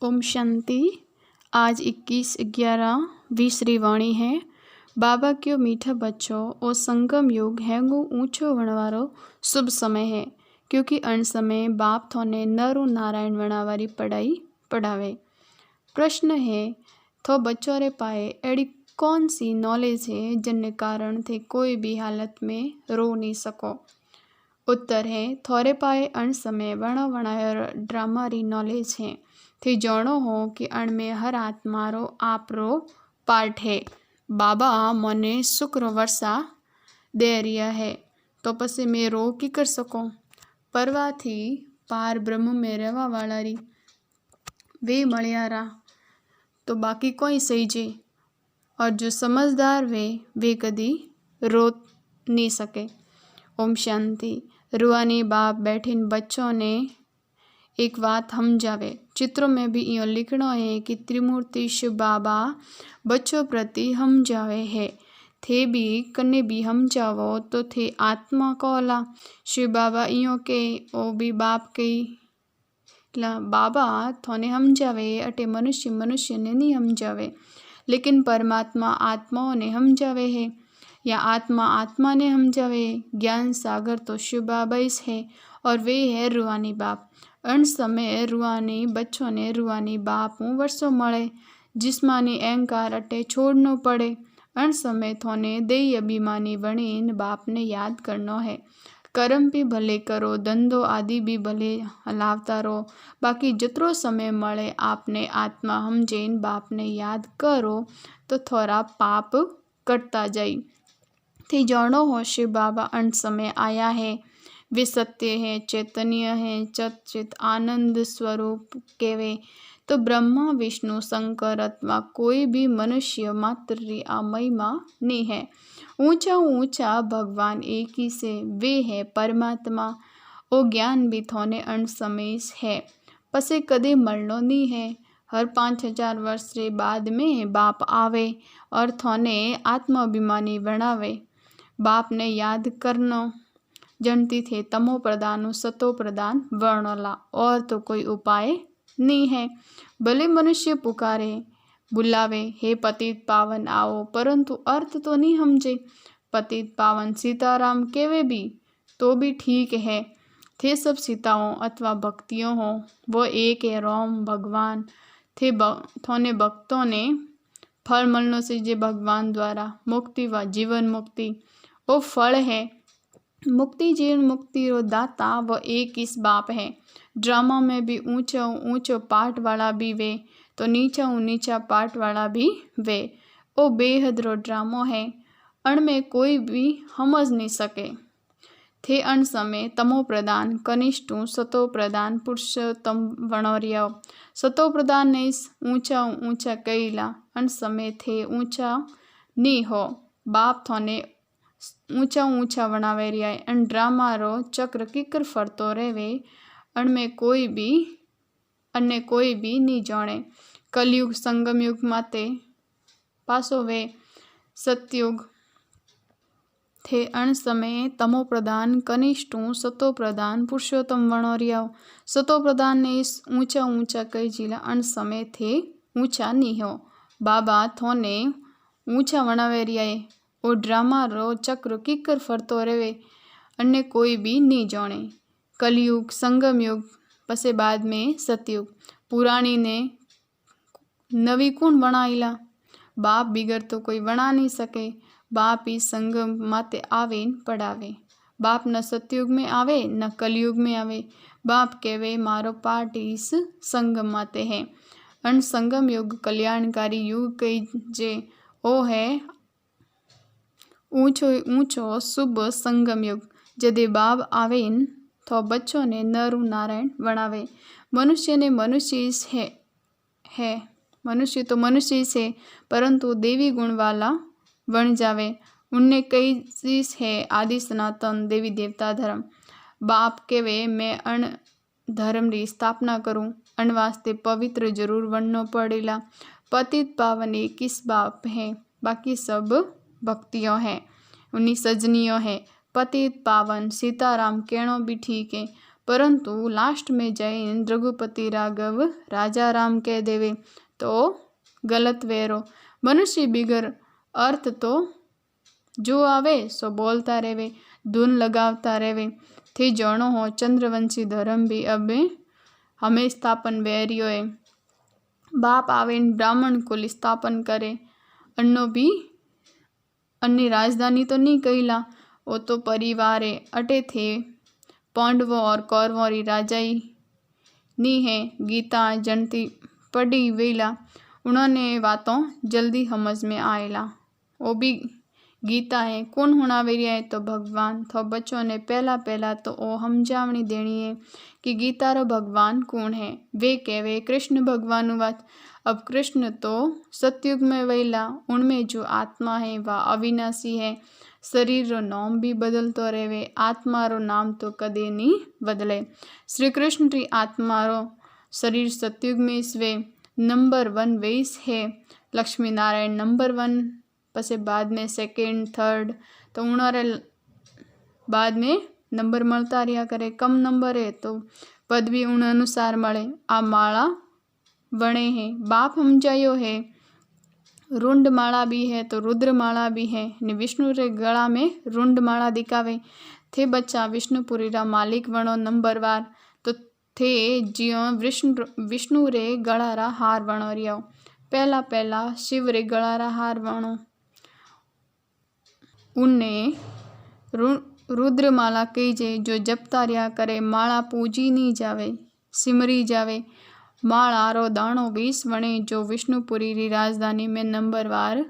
ओम शांति। आज 21/11/20 वाणी है। बाबा क्यों मीठा बच्चों और संगम युग है वो ऊंचो वणवारो शुभ समय है, क्योंकि अन समय बाप थोने नरु नारायण वणावारी पढ़ाई पढ़ावे। प्रश्न है तो बच्चों रे पाए एड़ी कौन सी नॉलेज है जिनने कारण थे कोई भी हालत में रो नहीं सको। उत्तर है थोड़े पाए अण समय वणा वणायर ड्रामा री नॉलेज है। थे जानो हो कि अण में हर आत्मा रो आप रो पार्ट है। बाबा मने सुख रो वर्षा दे रिया है तो पसे मैं रो की कर सको। परवा थी पार ब्रह्म में रहवा वाला री वे मलियारा तो बाकी कोई सही जे, और जो समझदार वे कदी रो नहीं सके। ओम शांति। रुआनी बाप बैठीन बच्चों ने एक बात समझावे। चित्रों में भी यो लिखना है कि त्रिमूर्ति शिव बाबा बच्चों प्रति समझावे है। थे भी कने भी समझावो तो थे आत्मा को अला शिव बाबा यो के ओ भी बाप के ला बाबा थोने समझावे अटे मनुष्य ने नहीं समझावे, लेकिन परमात्मा आत्माओं ने समझावे है या आत्मा ने समझावे। ज्ञान सागर तो शिव बाबा इस है और वे है रुआनी बाप। अन समय रुआनी बच्चों ने रुआनी बाप वर्षों मळे जिस्मानी अहंकार अटे छोड़नो पड़े। अन समय थोने देही अभिमानी बणीन बाप ने याद करनो है। कर्म भी भले करो, धंधो आदि भी भले हलावता रहो, बाकी जितरो समय मळे आपने आत्मा समझेन बाप ने याद करो तो थोड़ा पाप कटता जाई। थी जानो हो शिव बाबा अन समय आया है। वे सत्य है, चैतन्य है, चित आनंद स्वरूप केवे तो ब्रह्मा विष्णु शंकर अथवा कोई भी मनुष्य मात्र री आ महिमा नहीं है। ऊंचा ऊंचा भगवान एक ही से वे है परमात्मा। ओ ज्ञान भी थोने अन समय है पसे कदे मरनो नहीं है। हर 5000 वर्ष रे बाद में बाप आवे और थोने आत्माभिमानी बनावे। बाप ने याद करनो जनती थे तमो प्रदान सतो प्रदान वर्णला, और तो कोई उपाय नहीं है। भले मनुष्य पुकारे बुलावे हे पतित पावन आओ, परंतु अर्थ तो नहीं समझे। पतित पावन सीताराम केवे भी तो भी ठीक है, थे सब सीताओं अथवा भक्तियों हो वो एक है राम भगवान। थे थोने भक्तों ने फल मलनो से जे भगवान द्वारा मुक्ति व जीवन मुक्ति वो फल है। मुक्ति जीवन मुक्ति रो दाता वो एक इस बाप है। ड्रामा में भी ऊंचा ऊंचो पाठ वाला भी वे तो नीचा पाठ वाला भी वे। ओ बेहद रो ड्रामो है, अण में कोई भी समझ नहीं सके। थे अण समय तमो प्रदान कनिष्ठु सतो प्रदान पुरुषोत्तम वणोरिया। सतो प्रदान ने ऊंचा कैला अण समय थे ऊंचा नहीं हो। बाप थोने ऊंचा वणावे रिया अन ड्रामा रो चक्र किकर फरतो रेवे अण में कोई भी नहीं जाने। कलयुग संगम युग माते पासो वे सतयुग थे अण समय तमो प्रदान कनिष्ठु सतो प्रदान पुरुषोत्तम वणोरिया। सतो प्रदान ने इस ऊंचा कई जिला अण समय थे ऊंचा नहीं हो। बाबा थोने ऊंचा वणावे रिया ओ ड्रामा रो चक्र किकर फरतो रेवे अन्य कोई भी नहीं जाने। कलयुग संगम युग पसे बाद में सतयुग पुरानी ने नवी कुण बनाईला। बाप बिगर तो कोई बना नहीं सके। बाप इस संगम माते आवे पढ़ावे। बाप न सतयुग में आवे न कलयुग में आवे। बाप केवे मारो पाठ इस संगम माते है। अन संगम युग कल्याणकारी युग कई जे ओ है ऊंचो शुभ संगम युग। जदे बाब आवेन तो बच्चों ने नरु नारायण बनावे। मनुष्य ने मनुष्य है मनुष्य तो मनुष्य से परंतु देवी गुण वाला बन जावे। उनने कई चीज है आदि सनातन देवी देवता धर्म। बाप केवे मैं अण धर्म री स्थापना करूं अण वास्ते पवित्र जरूर बननो पड़ेला। पतित पावन एक किस बाप है, बाकी सब भक्तियों है उन्हीं सजनियों है। पतित पावन सीताराम कहनो भी ठीक है, परंतु लास्ट में जैन रघुपति राघव राजा राम कह देवे तो गलत वेरो। मनुष्य बिगर अर्थ तो जो आवे सो बोलता रेवे, धुन लगावता रेवे। थी जणो हो चंद्रवंशी धर्म भी अब हमें स्थापन वेरियो है। बाप आवे ब्राह्मण कुल स्थापन करे, अन्नो भी अन्य राजधानी तो नहीं कहला, वो तो परिवार है। अटे थे पांडवों और कौरवों री राजाई नी है। गीता जनती पढ़ी वेला, उन्होंने बातों जल्दी समझ में आएला। वो भी गीता है, कौन हुणावे रिया है तो भगवान। तो बच्चों ने पहला तो ओ समझावनी देनी है कि गीता रो भगवान कौन है। वे कहवे कृष्ण भगवान बात। अब कृष्ण तो सतयुग में वेला, उनमें जो आत्मा है वह अविनाशी है। शरीर रो नाम भी बदलतो रहेवे, आत्मा रो नाम तो कदे नहीं बदले। श्री कृष्ण री आत्मा रो शरीर सतयुग में स्वे नंबर 1 वेस है। लक्ष्मी नारायण नंबर 1, पसे बाद में सेकेंड थर्ड, तो उन्होंने बाद में नंबर મળતા રહ્યા करे। कम नंबर है तो पदवी उन अनुसार મળે। आ माला वणे है, बाप समझायो है। रुंड माला भी है तो रुद्र माला भी है, ने विष्णु रे गला में रुंड माला दिखावे। थे बच्चा विष्णुपुरी रा मालिक वणो नंबरवार, तो थे जियो विष्णु रे गला रा हार वणो रियो। पहला शिव रे गला रा हार वणो। उन्ने रुद्र माला कहीजे, जो जपता रिया करे। माला पूजी नहीं जावे, सिमरी जावे। माला रो दाणो 20 वणे, जो विष्णुपुरी री राजधानी में नंबरवार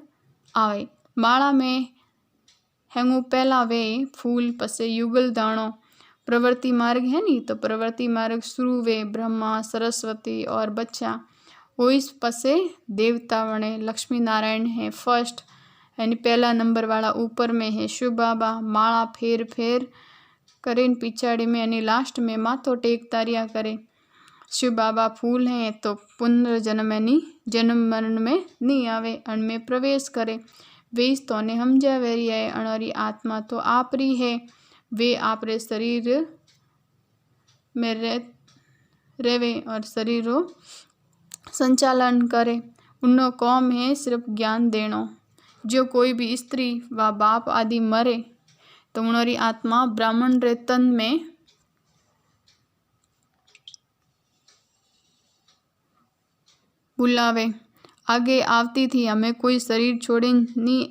आवे। माला में हेंगू पहला वे फूल, पसे युगल दाणो। प्रवृत्ति मार्ग है नी, तो प्रवृत्ति मार्ग शुरू वे ब्रह्मा सरस्वती और बच्चा। वो इस पसे देवता वणे। लक्ष्मी नारायण है फर्स्ट, यानी पहला नंबर वाला ऊपर में है शिव बाबा। माला फेर फेर करे पिछाड़ी में, यानी लास्ट में माथो टेकता रिया करे। शिव बाबा फूल हैं तो पुनर्जन्म यानी जन्म मरण में नहीं आवे, अणमें प्रवेश करे। वे इस तो ने समझा वेरी है। अणरी आत्मा तो आप री है, वे आपरे शरीर में रेवे और शरीर संचालन करे। उनको काम है सिर्फ ज्ञान देनो। जो कोई भी स्त्री व बाप आदि मरे तो उनरी आत्मा ब्राह्मण रे तन में बुलावे आगे आवती थी। हमें कोई शरीर छोड़े नहीं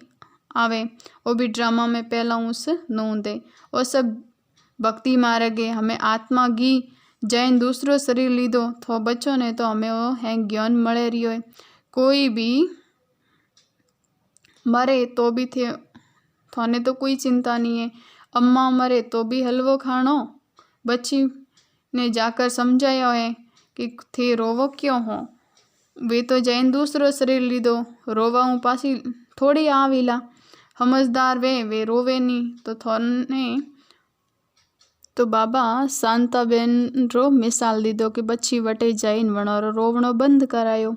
आवे, वो भी ड्रामा में पहला उस नों दे। वो सब भक्ति मार्गे हमें आत्मा गी जैन दूसरो शरीर लीधो तो बच्चों ने तो हमें वो है ज्ञान मळे रियो है। कोई भी मरे तो भी थे थाने तो कोई चिंता नहीं है। अम्मा मरे तो भी हलवो खानो। बच्ची ने जाकर समझाया है कि थे रोवो क्यों हो, वे तो जैन दूसरो शरीर लीधो, रोवा हूँ पासी थोड़ी आवीला। समझदार वे रोवे नहीं। तो थोने तो बाबा शांताबेन रो मिसाल दीधो कि बच्ची वटे जैन वणो रोवणो बंद करायो।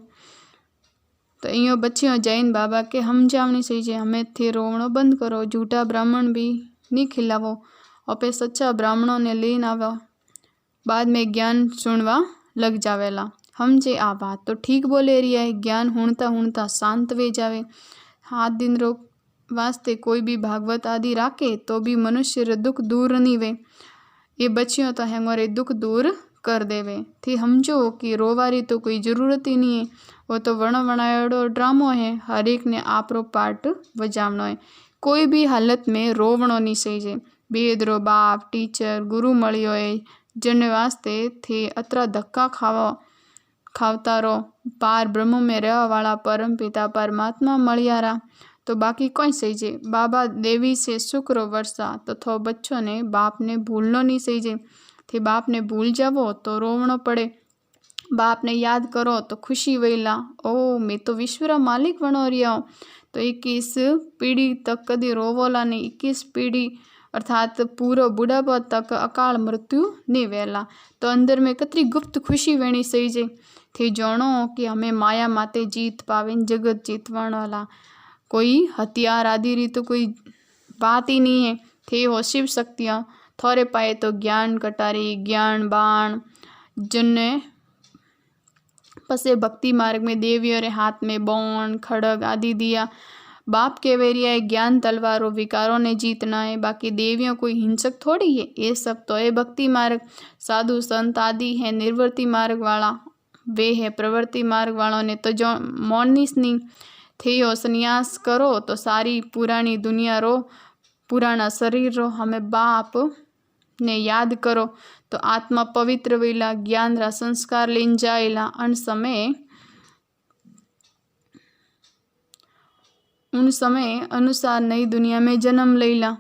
तो इं बच्चियों जैन बाबा के समझावनी सही है, हमें थे रोवणो बंद करो, झूठा ब्राह्मण भी नहीं खिलावो, और सच्चा ब्राह्मणों ने लीन आवो। बाद में ज्ञान सुनवा लग जावेला। समझे आ बात तो ठीक बोले रही है। ज्ञान हुणता शांत वे जावे। 7 दिन रो वास्ते कोई भी भागवत आदि राखे तो भी मनुष्य रे दुख दूर नहीं वे। ये बच्चियों तो हमारे दुख दूर कर देवे। थी समझो कि रोवारी तो कोई जरूरत ही नहीं है, वो तो वणायड़ो ड्रामो है। हर एक ने आपरो पार्ट बजावनो है। कोई भी हालत में रोवणो नहीं सही। बेद रो बाप टीचर गुरु मळियो है, जने वास्ते थे अतरा धक्का खावता रो। पार ब्रह्म में रहवा वाला परम पिता परमात्मा मळियारा तो बाकी कोई सही जे। बाबा देवी से शुक्र वर्षा तो थो बच्चों ने बाप ने भूलनो नहीं सही जे। थे बाप ने भूल जावो तो रोवणो पड़े, बाप ने याद करो तो खुशी वेला। ओ मैं तो विश्व रा मालिक बनो रिया हूँ। तो 21 पीढ़ी तक कदी रोवोला नहीं। 21 पीढ़ी अर्थात पूरा बुढ़ापा तक अकाल मृत्यु नहीं वेला। तो अंदर में कतरी गुप्त खुशी वेणी सही जे। थे जानो कि हमें माया माते जीत पावे, जगत जीतवाण वाला कोई हथियार आदि री तो कोई बात ही नहीं है। थे हो शिव शक्तियाँ थोड़े पाए तो ज्ञान कटारी ज्ञान बाण जिनने पसे भक्ति मार्ग में देवियों रे हाथ में बाण खड़ग आदि दिया। बाप केवेरिया है ज्ञान तलवारों विकारों ने जीतना है, बाकी देवियों कोई हिंसक थोड़ी है। ये सब तो है भक्ति मार्ग, साधु संत आदि है निर्वृत्ति मार्ग वाला, वे है प्रवृत्ति मार्ग वालों ने तो जो मोनिसनी थे हो संन्यास करो तो सारी पुरानी दुनिया रो पुराना शरीर रो हमें बाप ने याद करो तो आत्मा पवित्र वेला ज्ञान रा संस्कार लेन जाएला उन समय अनुसार नई दुनिया में जन्म लेला।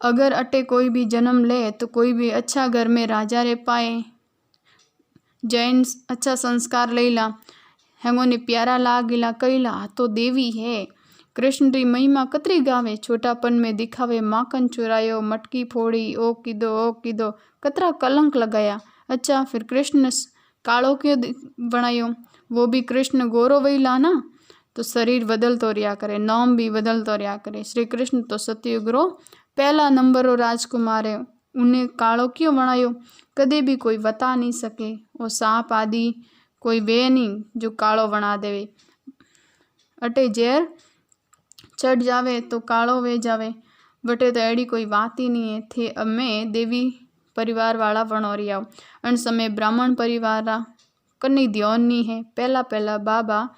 अगर अटे कोई भी जन्म ले तो कोई भी अच्छा घर में राजा रे पाए जैन अच्छा संस्कार लेला हेंगो ने प्यारा लागेला कैला तो देवी है। कृष्ण री महिमा कतरी गावे छोटापन में दिखावे माखन चुरायो मटकी फोड़ी ओ किदो कतरा कलंक लगाया। अच्छा फिर कृष्ण कालो क्यों बनायो, वो भी कृष्ण गोरो वहीला ना तो शरीर बदल तो रिया करे नाम भी बदल तो रिया करे। श्री कृष्ण तो सतयुग रो पहला नंबर रो राजकुमार है, उन्हें कालो क्यों बनायो कदे भी कोई बता नहीं सके। वो सांप आदि कोई वे नहीं जो कालो बना देवे, अटे जेर चढ़ जावे तो कालो वे जावे बटे तो एड़ी कोई बात ही नहीं है। थे अब मैं देवी परिवार वाला बनो रिया अन समय ब्राह्मण परिवार रा कन्नी ध्यान नहीं है। पहला बाबा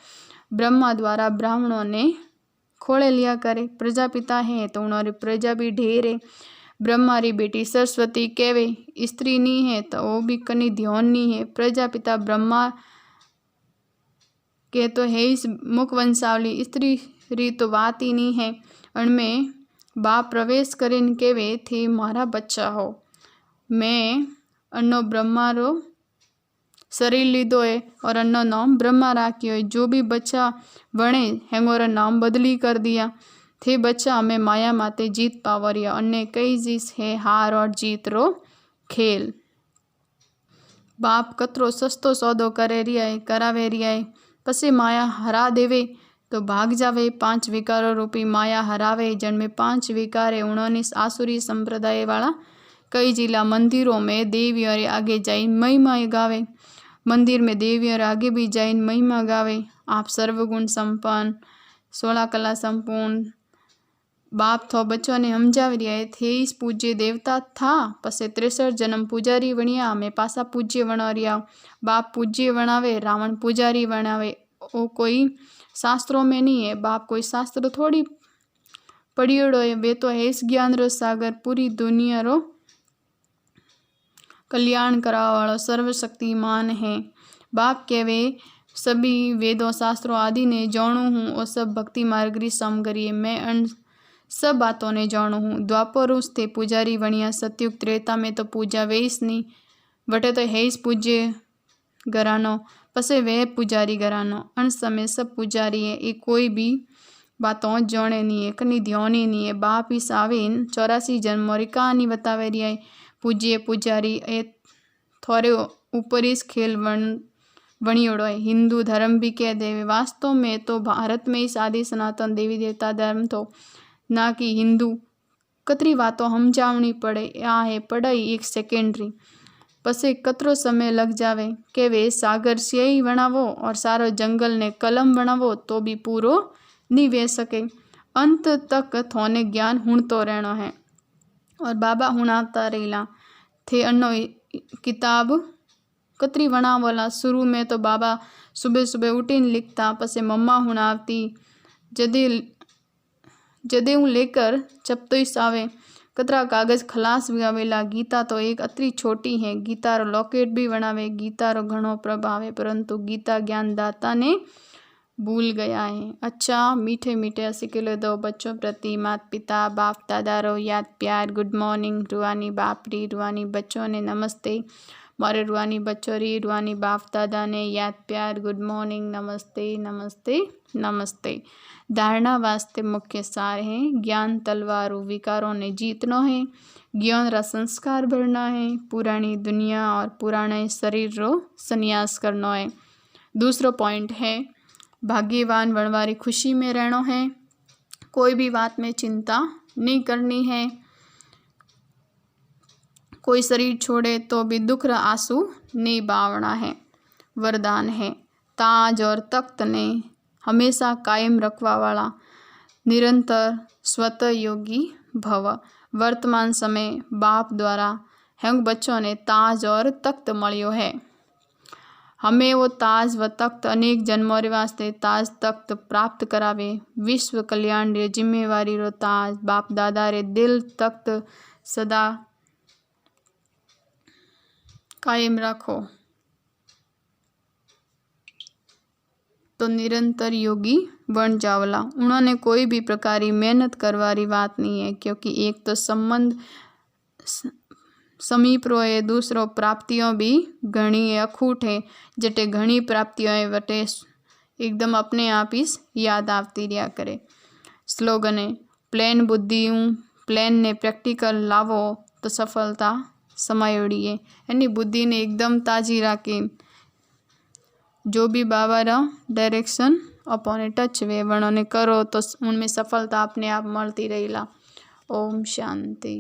ब्रह्मा द्वारा ब्राह्मणों ने खोले लिया करे, प्रजापिता है तो उन्होंने प्रजा भी ढेर है। ब्रह्मा री बेटी सरस्वती केवे स्त्री नहीं है तो वो भी कन्नी ध्यान नहीं है। प्रजापिता ब्रह्मा के तो है इस मुख वंशावली स्त्री री तो बात ही नहीं है। उनमें बाप प्रवेश करें केवे थे मारा बच्चा हो, मैं अन्नो ब्रह्मा रो शरीर लीधो है और अन्नो नाम ब्रह्मा राख्यो है। जो भी बच्चा बने हेंगोरा नाम बदली कर दिया थे बच्चा हमें माया माते जीत पावरिया। अन्य कई चीज है हार और जीत रो खेल। बाप कतरो सस्तो सौदो करे रिया है करावे रिया है पसे माया हरा देवे तो भाग जावे। 5 विकारों रूपी माया हरावे जन्मे 5 विकार है। उन्होंने आसुरी संप्रदाय वाला कई जिला मंदिरों में देवियों रे आगे जाई महिमा गावे, मंदिर में देवियों रे आगे भी जाई महिमा गावे। आप सर्वगुण संपन्न 16 कला संपूर्ण बाप थो बच्चों ने समझाव रिया थे इस पूज्य देवता था पसे 63 जन्म पुजारी बनिया मैं पासा पूज्य बना रिया। बाप पूज्य बनावे रावण पुजारी बनावे, वो कोई शास्त्रों में नहीं है। बाप कोई शास्त्र थोड़ी पढ़ियोड़ो है, वे तो है इस ज्ञान रो सागर पूरी दुनिया रो कल्याण करा वालो सर्वशक्तिमान है। बाप केवे सभी वेदों शास्त्रों आदि ने जाणू हूँ और सब भक्ति मार्ग री सामग्री मैं अन सब बातों ने जाणू हूँ। द्वापर थे पुजारी बनिया सतयुग त्रेता में तो पूजा वेस नहीं बटे तो है इस पूज्य घरानो पसे वे पुजारी घरानो अन समय सब पुजारी है। ये कोई भी बातों जाने नहीं है कहीं ध्यान ही नहीं है। बाप इस आवे 84 जन्म और कहानी बतावे रिया है। पूज्य पुजारी ए थोड़े ऊपर इस खेल बनियोड़ो है। हिंदू धर्म भी कह देवे वास्तव में तो भारत में इस आदि सनातन देवी देवता धर्म तो ना कि हिंदू कतरी बातों हम जावनी पड़े या है पढ़ाई एक सेकेंडरी पसे कतरो समय लग जावे के वे सागर से ही बनावो और सारो जंगल ने कलम बनावो तो भी पूरो नहीं वे सके। अंत तक थोने ज्ञान हुणतो रहनो है और बाबा हुणाता रहेला थे अन्नो किताब कतरी बनावला। शुरू में तो बाबा सुबह सुबह उठीने लिखता पसे मम्मा हुणावती जदे हूँ लेकर चपतोइस आवे कतरा कागज खलास भी आवेला। गीता तो एक अतरी छोटी है, गीता रो लॉकेट भी बनावे, गीता रो घणो प्रभाव है परंतु गीता ज्ञानदाता ने भूल गया है। अच्छा मीठे मीठे सिकेले दो बच्चों प्रति माता पिता बाप दादा रो याद प्यार गुड मॉर्निंग। रुआनी बाप री रुआनी बच्चों ने नमस्ते, मारे रुआनी बच्चों री रुआनी बाप दादा ने याद प्यार गुड मॉर्निंग नमस्ते नमस्ते नमस्ते। धारणा वास्ते मुख्य सार है ज्ञान तलवारों विकारों ने जीतनो है, ज्ञान रा संस्कार भरना है, पुरानी दुनिया और पुराने शरीर रो संन्यास करनो है। दूसरो पॉइंट है भाग्यवान बनवारी खुशी में रहनो है, कोई भी बात में चिंता नहीं करनी है, कोई शरीर छोड़े तो भी दुख आंसू नहीं बावना है। वरदान है ताज और तख्त ने हमेशा कायम रखवा वाला निरंतर स्वतः योगी भव। वर्तमान समय बाप द्वारा हम बच्चों ने ताज और तख्त मळ्यो है। हमें वो ताज व तख्त अनेक जन्मों रे वास्ते ताज तख्त प्राप्त करावे। विश्व कल्याण रे जिम्मेवारी रो ताज बाप दादा रे दिल तख्त सदा कायम रखो तो निरंतर योगी बन जावला। उन्होंने कोई भी प्रकार की मेहनत करवारी बात नहीं है, क्योंकि एक तो संबंध समीप रो है, दूसरो प्राप्तियों भी घणी है, अखूट है। जटे घणी प्राप्तियों है वटे एकदम अपने आप ही याद आती रहा करे। स्लोगन है प्लेन बुद्धि प्लेन ने प्रैक्टिकल लावो तो सफलता समायोड़ी है। यानी बुद्धि ने एकदम ताजी राखी जो भी बाबा रा डायरेक्शन अपने टच वे वणों ने करो तो उनमें सफलता अपने आप मलती रहीला। ओम शांति।